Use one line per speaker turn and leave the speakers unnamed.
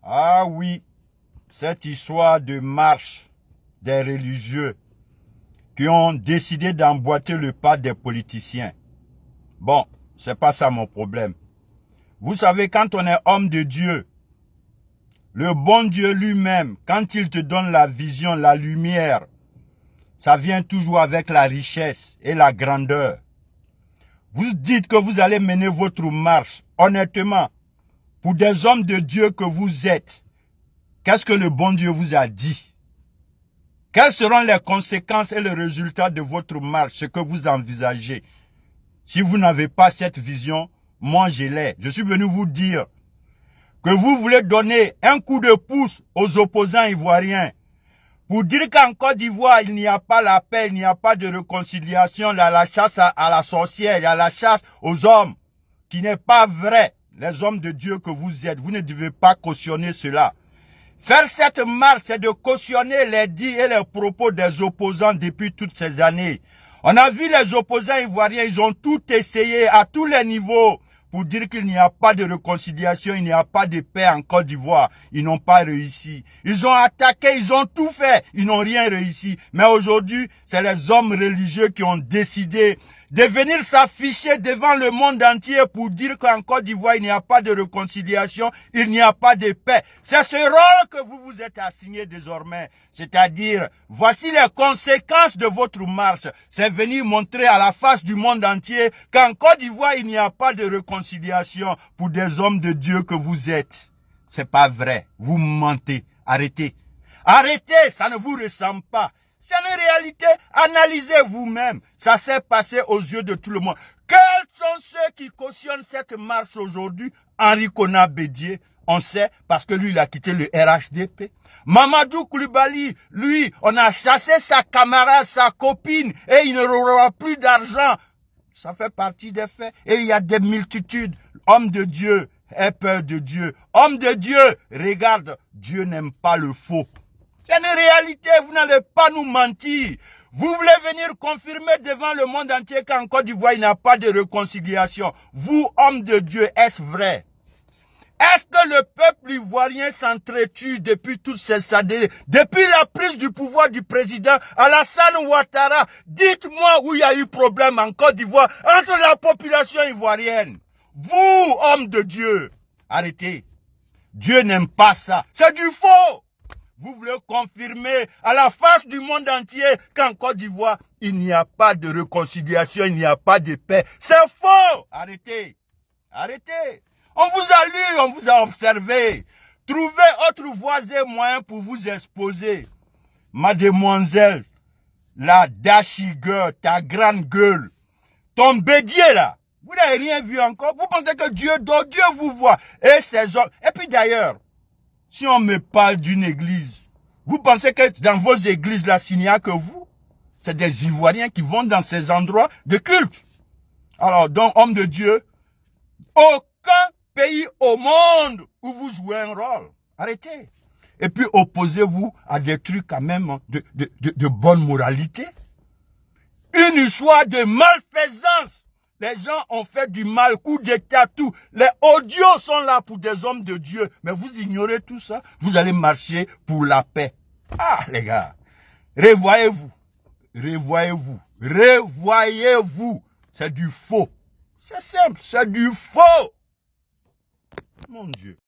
Ah oui, cette histoire de marche des religieux qui ont décidé d'emboîter le pas des politiciens. Bon, c'est pas ça mon problème. Vous savez, quand on est homme de Dieu, le bon Dieu lui-même, quand il te donne la vision, la lumière, ça vient toujours avec la richesse et la grandeur. Vous dites que vous allez mener votre marche, honnêtement, pour des hommes de Dieu que vous êtes. Qu'est-ce que le bon Dieu vous a dit? Quelles seront les conséquences et le résultat de votre marche, ce que vous envisagez? Si vous n'avez pas cette vision, moi je l'ai. Je suis venu vous dire que vous voulez donner un coup de pouce aux opposants ivoiriens pour dire qu'en Côte d'Ivoire, il n'y a pas la paix, il n'y a pas de réconciliation, il y a la chasse à la sorcière, il y a la chasse aux hommes, qui n'est pas vrai. Les hommes de Dieu que vous êtes, vous ne devez pas cautionner cela. Faire cette marche, c'est de cautionner les dits et les propos des opposants depuis toutes ces années. On a vu les opposants ivoiriens, ils ont tout essayé à tous les niveaux pour dire qu'il n'y a pas de réconciliation, il n'y a pas de paix en Côte d'Ivoire. Ils n'ont pas réussi. Ils ont attaqué, ils ont tout fait, ils n'ont rien réussi. Mais aujourd'hui, c'est les hommes religieux qui ont décidé de venir s'afficher devant le monde entier pour dire qu'en Côte d'Ivoire, il n'y a pas de réconciliation, il n'y a pas de paix. C'est ce rôle que vous vous êtes assigné désormais. C'est-à-dire, voici les conséquences de votre marche. C'est venir montrer à la face du monde entier qu'en Côte d'Ivoire, il n'y a pas de réconciliation pour des hommes de Dieu que vous êtes. C'est pas vrai. Vous mentez. Arrêtez. Arrêtez, ça ne vous ressemble pas. C'est une réalité, analysez vous-même. Ça s'est passé aux yeux de tout le monde. Quels sont ceux qui cautionnent cette marche aujourd'hui? Henri Konan Bédié, on sait, parce que lui, il a quitté le RHDP. Mamadou Koulibaly, lui, on a chassé sa camarade, sa copine, et il n'aura plus d'argent. Ça fait partie des faits. Et il y a des multitudes. Hommes de Dieu, aie peur de Dieu. Homme de Dieu, regarde, Dieu n'aime pas le faux. C'est une réalité, vous n'allez pas nous mentir. Vous voulez venir confirmer devant le monde entier qu'en Côte d'Ivoire, il n'y a pas de réconciliation. Vous, hommes de Dieu, est-ce vrai? Est-ce que le peuple ivoirien s'entretue depuis toutes ces années, depuis la prise du pouvoir du président Alassane Ouattara? Dites-moi où il y a eu problème en Côte d'Ivoire entre la population ivoirienne. Vous, hommes de Dieu, arrêtez. Dieu n'aime pas ça. C'est du faux. Vous voulez confirmer à la face du monde entier qu'en Côte d'Ivoire, il n'y a pas de réconciliation, il n'y a pas de paix. C'est faux. Arrêtez. Arrêtez. On vous a lu, on vous a observé. Trouvez autre voies et moyens pour vous exposer. Mademoiselle, la Dashi girl, ta grande gueule, ton bédier là, vous n'avez rien vu encore. Vous pensez que Dieu vous voit. Et ces hommes. Et puis d'ailleurs, si on me parle d'une église, vous pensez que dans vos églises là, s'il n'y a que vous? C'est des Ivoiriens qui vont dans ces endroits de culte. Alors, donc, homme de Dieu, aucun pays au monde où vous jouez un rôle. Arrêtez. Et puis, opposez-vous à des trucs quand même de bonne moralité. Une histoire de malfaisance. Les gens ont fait du mal, coup d'état, tout. Les audios sont là pour des hommes de Dieu. Mais vous ignorez tout ça. Vous allez marcher pour la paix. Ah, les gars. Revoyez-vous. Revoyez-vous. Revoyez-vous. C'est du faux. C'est simple. C'est du faux. Mon Dieu.